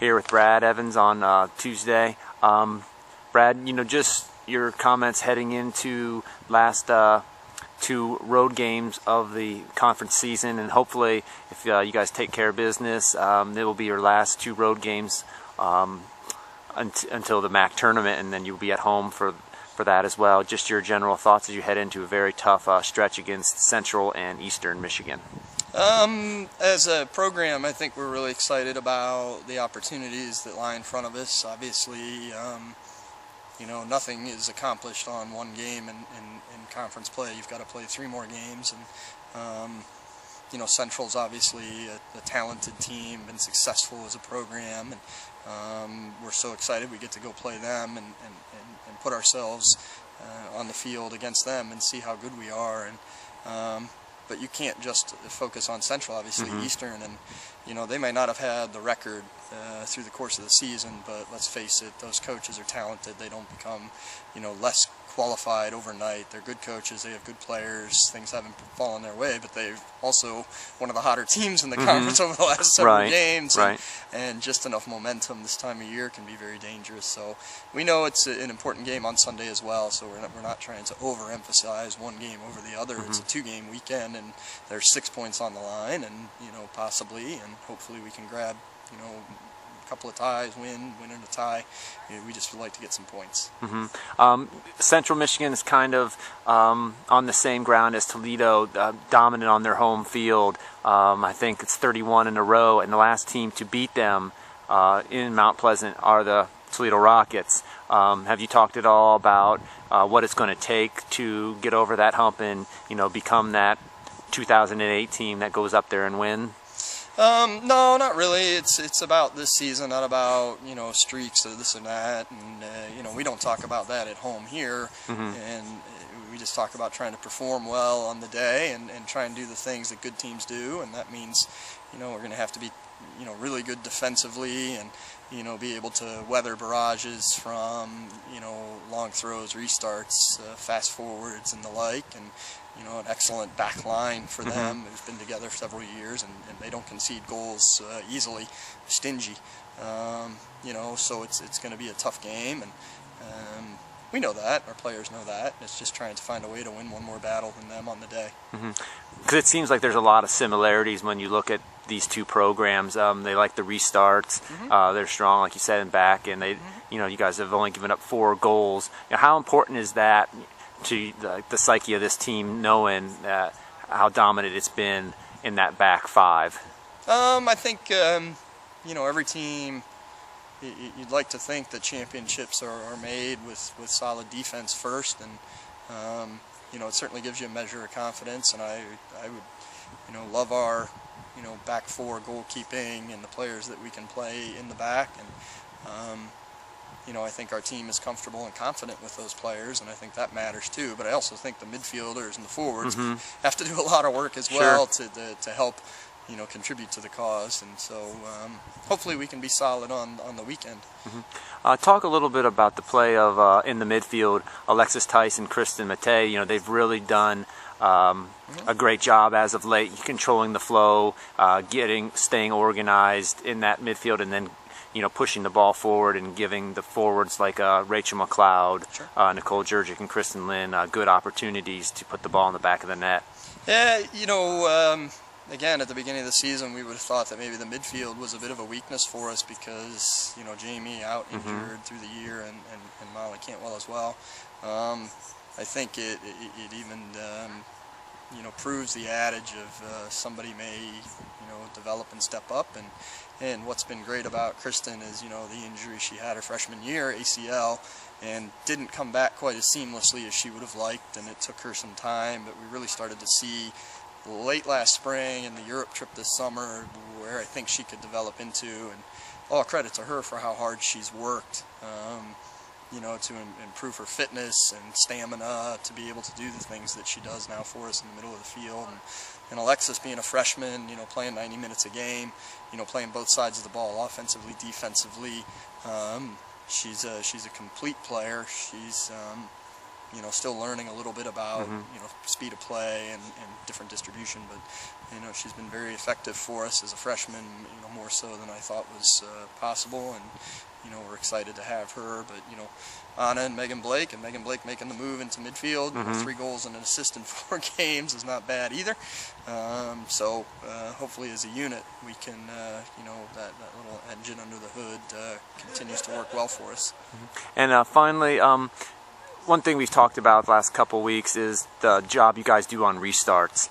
here with Brad Evans on Tuesday. Brad, just your comments heading into last two road games of the conference season, and hopefully if you guys take care of business, it will be your last two road games until the MAC tournament, and then you'll be at home for that as well. Just your general thoughts as you head into a very tough stretch against Central and Eastern Michigan. As a program, I think we're really excited about the opportunities that lie in front of us. Obviously, nothing is accomplished on one game in conference play. You've got to play 3 more games, and Central's obviously a talented team, been successful as a program, and we're so excited we get to go play them and put ourselves on the field against them and see how good we are. And but you can't just focus on Central. Obviously, Eastern, and they may not have had the record through the course of the season, but let's face it, those coaches are talented. They don't become less qualified overnight. They're good coaches, they have good players. Things haven't fallen their way, but they're also one of the hotter teams in the conference over the last several games, and just enough momentum this time of year can be very dangerous. So we know it's an important game on Sunday as well, so we're not trying to overemphasize one game over the other. It's a 2-game weekend, and there's 6 points on the line, and possibly and hopefully we can grab a couple of ties, win and a tie. We just would like to get some points. Central Michigan is kind of on the same ground as Toledo, dominant on their home field. I think it's 31 in a row, and the last team to beat them in Mount Pleasant are the Toledo Rockets. Have you talked at all about what it's going to take to get over that hump and become that 2008 team that goes up there and win? No, not really. It's about this season, not about streaks or this or that. And we don't talk about that at home here, and we just talk about trying to perform well on the day and try and do the things that good teams do. And that means we're going to have to be really good defensively, and be able to weather barrages from long throws, restarts, fast forwards, and the like. And an excellent back line for them. Who's been together for several years, and they don't concede goals easily. Stingy, so it's going to be a tough game, and we know that. Our players know that. It's just trying to find a way to win one more battle than them on the day. Because it seems like there's a lot of similarities when you look at these two programs. They like the restarts. They're strong, like you said, in back, and they, you guys have only given up 4 goals. How important is that to the psyche of this team, knowing how dominant it's been in that back 5? I think every team, you'd like to think that championships are made with solid defense first, and it certainly gives you a measure of confidence. And I would love our back 4 goalkeeping and the players that we can play in the back, and I think our team is comfortable and confident with those players, and I think that matters too. But I also think the midfielders and the forwards have to do a lot of work as well to help contribute to the cause. And so hopefully we can be solid on the weekend. Talk a little bit about the play of in the midfield, Alexis Tice and Kristen Matei. They've really done a great job as of late, controlling the flow, staying organized in that midfield, and then pushing the ball forward and giving the forwards like Rachel McLeod, Nicole Jurgic, and Kristen Lynn good opportunities to put the ball in the back of the net. Yeah, again, at the beginning of the season, we would have thought that maybe the midfield was a bit of a weakness for us because, Jamie out injured through the year, and Molly Cantwell as well. I think it even proves the adage of somebody may develop and step up, and what's been great about Kristen is the injury she had her freshman year, ACL, and didn't come back quite as seamlessly as she would have liked, and it took her some time. But we really started to see late last spring and the Europe trip this summer where I think she could develop into, and all credit to her for how hard she's worked to improve her fitness and stamina to be able to do the things that she does now for us in the middle of the field. And Alexis being a freshman, playing 90 minutes a game, playing both sides of the ball, offensively, defensively. She's a complete player. She's you know, still learning a little bit about, you know, speed of play and different distribution, but, you know, she's been very effective for us as a freshman, you know, more so than I thought was possible, and, you know, we're excited to have her. But, you know, Anna and Megan Blake making the move into midfield, 3 goals and an assist in 4 games is not bad either. So hopefully as a unit we can, you know, that little engine under the hood continues to work well for us. And finally, one thing we've talked about the last couple weeks is the job you guys do on restarts.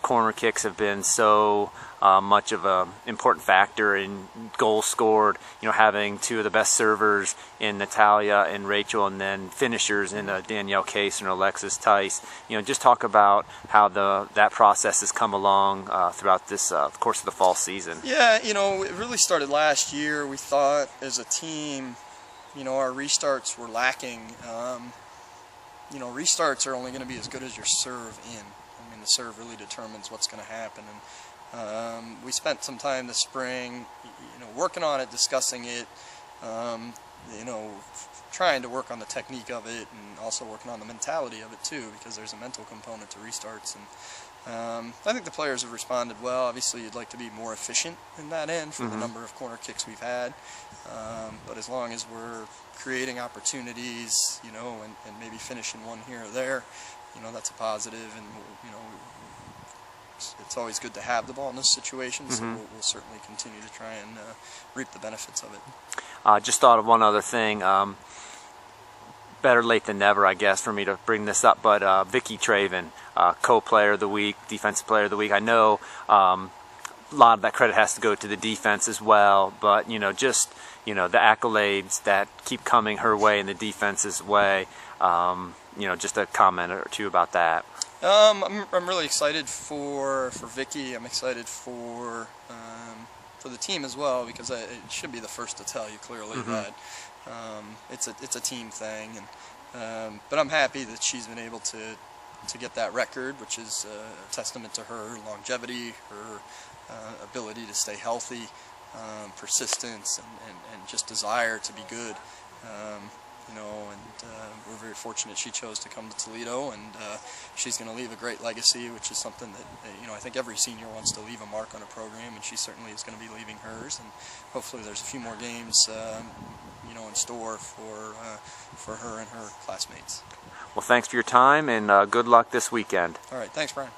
Corner kicks have been so much of an important factor in goals scored. You know, having 2 of the best servers in Natalia and Rachel, and then finishers in Danielle Case and Alexis Tice. You know, just talk about how that process has come along throughout this course of the fall season. Yeah, you know, it really started last year. We thought as a team, you know, our restarts were lacking. You know, restarts are only going to be as good as your serve in. I mean, the serve really determines what's going to happen. And we spent some time this spring, you know, working on it, discussing it, you know, trying to work on the technique of it, and also working on the mentality of it too, because there's a mental component to restarts. And I think the players have responded well. Obviously, you'd like to be more efficient in that end for the number of corner kicks we've had. But as long as we're creating opportunities, you know, and maybe finishing one here or there, you know, that's a positive. And, you know, it's always good to have the ball in those situations, so we'll certainly continue to try and reap the benefits of it. Just thought of one other thing. Better late than never, I guess, for me to bring this up, but Vicky Traven, co-player of the week, defensive player of the week. I know a lot of that credit has to go to the defense as well, but, you know, just, you know, the accolades that keep coming her way and the defense's way, you know, just a comment or two about that. I'm really excited for Vicky. I'm excited for the team as well, because it should be the first to tell you clearly that it's a team thing, and but I'm happy that she's been able to get that record, which is a testament to her longevity, her ability to stay healthy, persistence, and just desire to be good. You know, and we're very fortunate she chose to come to Toledo, and she's going to leave a great legacy, which is something that, you know, I think every senior wants to leave a mark on a program, and she certainly is going to be leaving hers, and hopefully there's a few more games, you know, in store for her and her classmates. Well, thanks for your time, and good luck this weekend. All right, thanks, Brian.